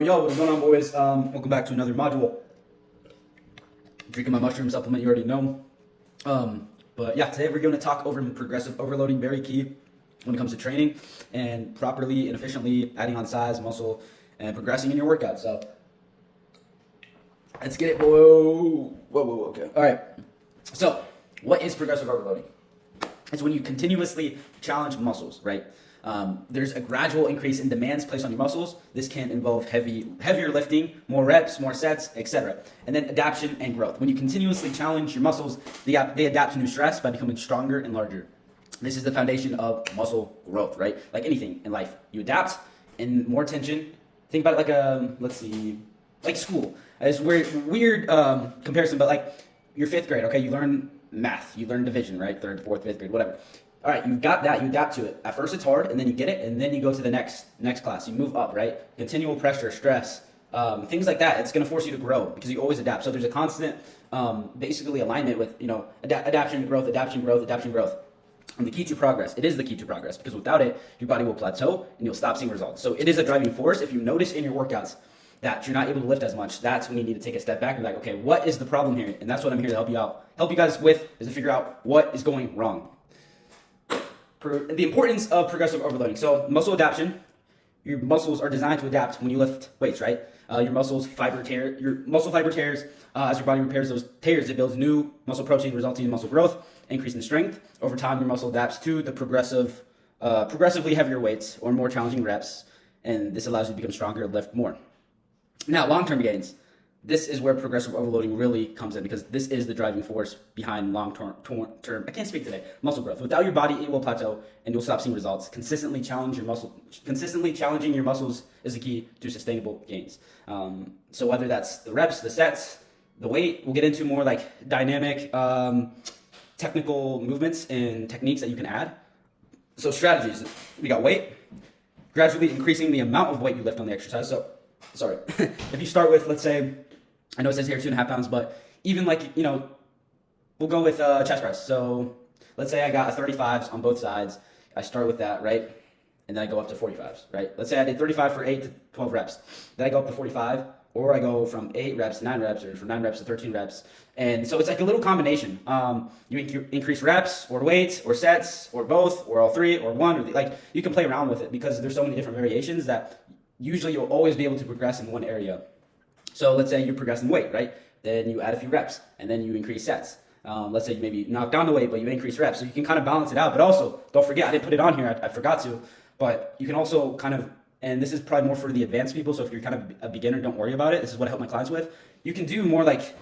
Yo, what's going on, boys? Welcome back to another module. Drinking my mushroom supplement, you already know. But yeah, today we're going to talk over progressive overloading, very key when it comes to training and properly and efficiently adding on size, muscle, and progressing in your workout. So let's get it. Whoa, okay. All right. So what is progressive overloading? It's when you continuously challenge muscles, right? There's a gradual increase in demands placed on your muscles. This can involve heavier lifting, more reps, more sets, etc. And then adaptation and growth. When you continuously challenge your muscles, they adapt to new stress by becoming stronger and larger. This is the foundation of muscle growth, right? Like anything in life, you adapt and more tension. Think about it like let's see, like school. It's weird comparison, but like your fifth grade, okay? You learn math, you learn division, right? Third, fourth, fifth grade, whatever. All right, you've got that, you adapt to it. At first it's hard, and then you get it, and then you go to the next class. You move up, right? Continual pressure, stress, things like that. It's gonna force you to grow because you always adapt. So there's a constant, basically alignment with, adaptation, growth, adaptation, growth, adaptation, growth. And the key to progress, it is the key to progress because without it, your body will plateau and you'll stop seeing results. So it is a driving force. If you notice in your workouts that you're not able to lift as much, that's when you need to take a step back and be like, okay, what is the problem here? And that's what I'm here to help you out. Help you guys with is to figure out what is going wrong. The importance of progressive overloading. So muscle adaptation, your muscles are designed to adapt when you lift weights, right? Your muscle fiber tears as your body repairs those tears. It builds new muscle protein, resulting in muscle growth, increase in strength. Over time, your muscle adapts to the progressively heavier weights or more challenging reps, and this allows you to become stronger and lift more. Now, long-term gains. This is where progressive overloading really comes in because this is the driving force behind long-term, I can't speak today, muscle growth. Without your body, it will plateau and you'll stop seeing results. Consistently challenging your muscles is the key to sustainable gains. So whether that's the reps, the sets, the weight, we'll get into more like dynamic, technical movements and techniques that you can add. So strategies, we got weight, gradually increasing the amount of weight you lift on the exercise. So, sorry, if you start with, let's say, I know it says here 2.5 pounds, but even like, we'll go with chest press. So let's say I got a 35s on both sides. I start with that, right? And then I go up to 45s, right? Let's say I did 35 for 8 to 12 reps. Then I go up to 45, or I go from 8 reps to 9 reps, or from 9 reps to 13 reps. And so it's like a little combination. You increase reps, or weights, or sets, or both, or all three, or one, or like you can play around with it because there's so many different variations that usually you'll always be able to progress in one area. So let's say you progress in weight, right? Then you add a few reps, and then you increase sets. Let's say you maybe knock down the weight, but you increase reps. So you can kind of balance it out. But also, don't forget, I didn't put it on here. I forgot to. But you can also kind of, and this is probably more for the advanced people. So if you're kind of a beginner, don't worry about it. This is what I help my clients with. You can do more like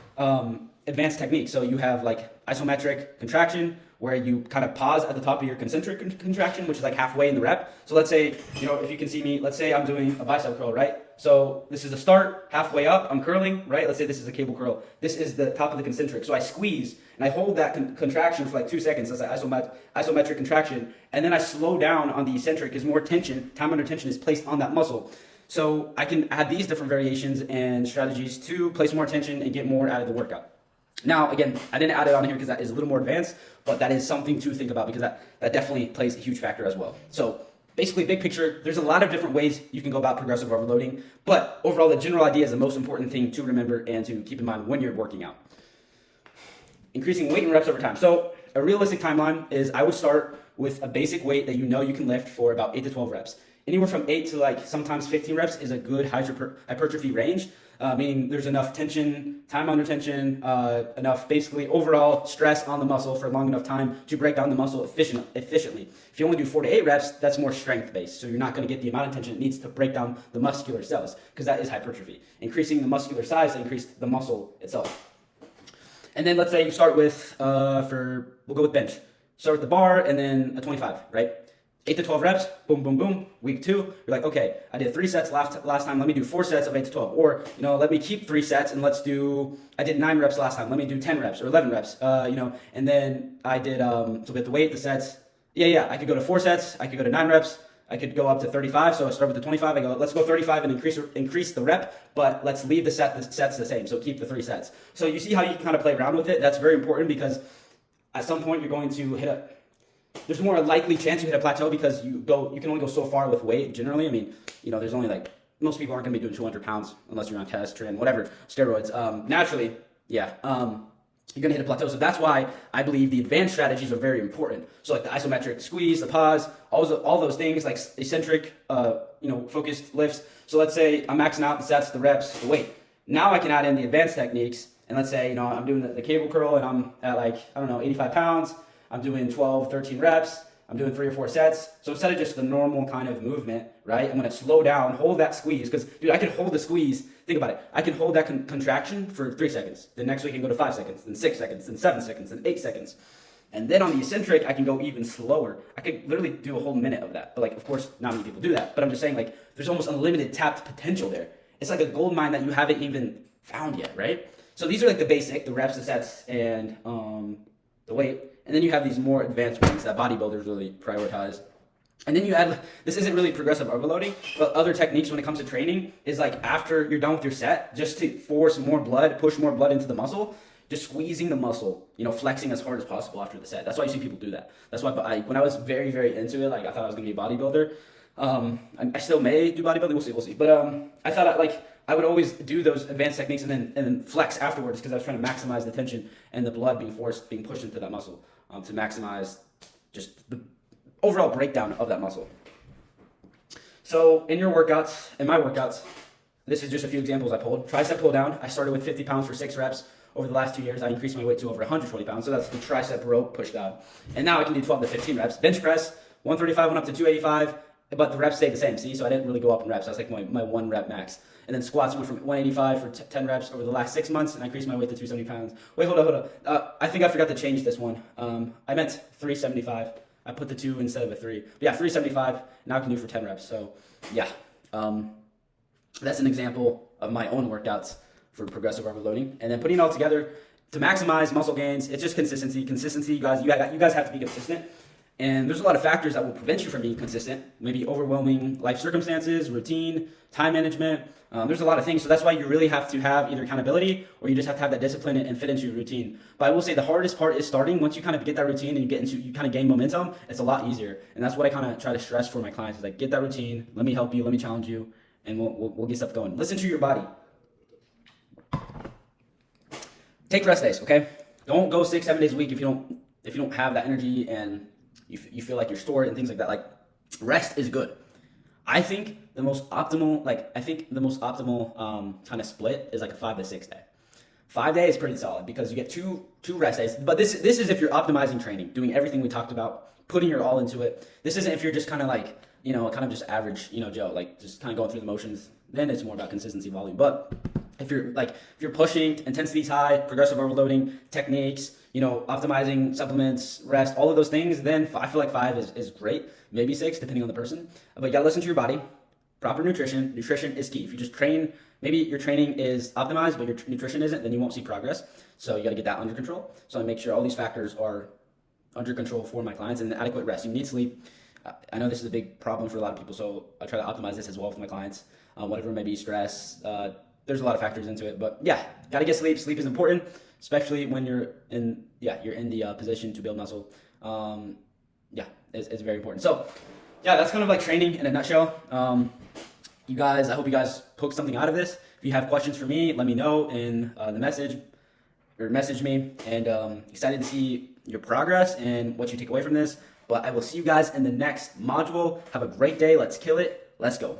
advanced techniques. So you have like isometric contraction, where you kind of pause at the top of your concentric contraction, which is like halfway in the rep. So let's say, if you can see me, let's say I'm doing a bicep curl, right? So this is a start, halfway up, I'm curling, right? Let's say this is a cable curl. This is the top of the concentric. So I squeeze and I hold that contraction for like 2 seconds. That's an isometric contraction. And then I slow down on the eccentric because more tension, time under tension is placed on that muscle. So I can add these different variations and strategies to place more tension and get more out of the workout. Now, again, I didn't add it on here because that is a little more advanced, but that is something to think about because that definitely plays a huge factor as well. So basically, big picture, there's a lot of different ways you can go about progressive overloading, but overall, the general idea is the most important thing to remember and to keep in mind when you're working out. Increasing weight and reps over time. So a realistic timeline is I would start with a basic weight that you can lift for about 8 to 12 reps. Anywhere from 8 to like sometimes 15 reps is a good hypertrophy range, meaning there's enough tension, time under tension, enough basically overall stress on the muscle for a long enough time to break down the muscle efficiently. If you only do 4 to 8 reps, that's more strength based. So you're not going to get the amount of tension it needs to break down the muscular cells because that is hypertrophy. Increasing the muscular size to increase the muscle itself. And then let's say you start with, we'll go with bench. Start with the bar and then a 25, right? 8 to 12 reps, boom, boom, boom. Week 2, you're like, okay, I did 3 sets last time. Let me do 4 sets of 8 to 12. Or, let me keep 3 sets and I did 9 reps last time. Let me do 10 reps or 11 reps, and then I did, so we have the weight, the sets. Yeah, I could go to 4 sets. I could go to 9 reps. I could go up to 35. So I start with the 25. I go, let's go 35 and increase the rep, but let's leave the sets the same. So keep the 3 sets. So you see how you can kind of play around with it. That's very important because at some point you're going to there's more likely chance you hit a plateau because you can only go so far with weight generally. I mean, there's only like most people aren't going to be doing 200 pounds unless you're on test, tren, whatever, steroids. Naturally, yeah, you're going to hit a plateau. So that's why I believe the advanced strategies are very important. So like the isometric squeeze, the pause, all those things, like eccentric, focused lifts. So let's say I'm maxing out the sets, the reps, the weight. Now I can add in the advanced techniques. And let's say, I'm doing the cable curl and I'm at 85 pounds. I'm doing 12, 13 reps. I'm doing 3 or 4 sets. So instead of just the normal kind of movement, right, I'm going to slow down, hold that squeeze. Because, dude, I can hold the squeeze. Think about it. I can hold that contraction for 3 seconds. Then next week I can go to 5 seconds, then 6 seconds, then 7 seconds, then 8 seconds. And then on the eccentric, I can go even slower. I could literally do a whole minute of that. But, of course, not many people do that. But I'm just saying, there's almost unlimited tapped potential there. It's like a gold mine that you haven't even found yet, right? So these are the basic, the reps, the sets, and the weight. And then you have these more advanced ones that bodybuilders really prioritize. And then you add, this isn't really progressive overloading, but other techniques when it comes to training is after you're done with your set, just to force more blood, push more blood into the muscle, just squeezing the muscle, flexing as hard as possible after the set. That's why you see people do that. That's why when I was very, very into it, I thought I was going to be a bodybuilder. I still may do bodybuilding, we'll see. But I thought I would always do those advanced techniques and then flex afterwards because I was trying to maximize the tension and the blood being pushed into that muscle to maximize just the overall breakdown of that muscle. So in your workouts, in my workouts, this is just a few examples I pulled. Tricep pull down. I started with 50 pounds for 6 reps. Over the last 2 years, I increased my weight to over 120 pounds. So that's the tricep rope push down. And now I can do 12 to 15 reps. Bench press, 135 went up to 285. But the reps stayed the same, see? So I didn't really go up in reps. That's my 1 rep max. And then squats went from 185 for 10 reps over the last 6 months, and I increased my weight to 270 pounds. Wait, hold up. I think I forgot to change this one. I meant 375. I put the 2 instead of a 3. But yeah, 375, now I can do for 10 reps. So yeah, that's an example of my own workouts for progressive overloading. And then putting it all together to maximize muscle gains, it's just consistency. Consistency, you guys have to be consistent. And there's a lot of factors that will prevent you from being consistent. Maybe overwhelming life circumstances, routine, time management. There's a lot of things. So that's why you really have to have either accountability or you just have to have that discipline and fit into your routine. But I will say the hardest part is starting. Once you kind of get that routine and you kind of gain momentum, it's a lot easier. And that's what I kind of try to stress for my clients is get that routine. Let me help you. Let me challenge you. And we'll get stuff going. Listen to your body. Take rest days, okay? Don't go 6-7 days a week if you don't have that energy and you feel like you're stored and things like that. Rest is good. I think the most optimal kind of split is a 5 to 6 day. 5 days is pretty solid because you get two rest days. But this is if you're optimizing training, doing everything we talked about, putting your all into it. This isn't if you're just kind of just average, Joe, just kind of going through the motions. Then it's more about consistency, volume. But if you're pushing, intensity's high, progressive overloading, techniques, optimizing supplements, rest, all of those things, then I feel like 5 is great. Maybe 6, depending on the person. But you gotta listen to your body. Proper nutrition. Nutrition is key. If you just train, maybe your training is optimized, but your nutrition isn't, then you won't see progress. So you gotta get that under control. So I make sure all these factors are under control for my clients, and adequate rest. You need sleep. I know this is a big problem for a lot of people, so I try to optimize this as well for my clients. Whatever may be stress. There's a lot of factors into it, but yeah, gotta get sleep. Sleep is important, especially when you're in the position to build muscle. It's very important. So yeah, that's kind of training in a nutshell. You guys, I hope you guys took something out of this. If you have questions for me, let me know in the message or message me. And excited to see your progress and what you take away from this. But I will see you guys in the next module. Have a great day. Let's kill it. Let's go.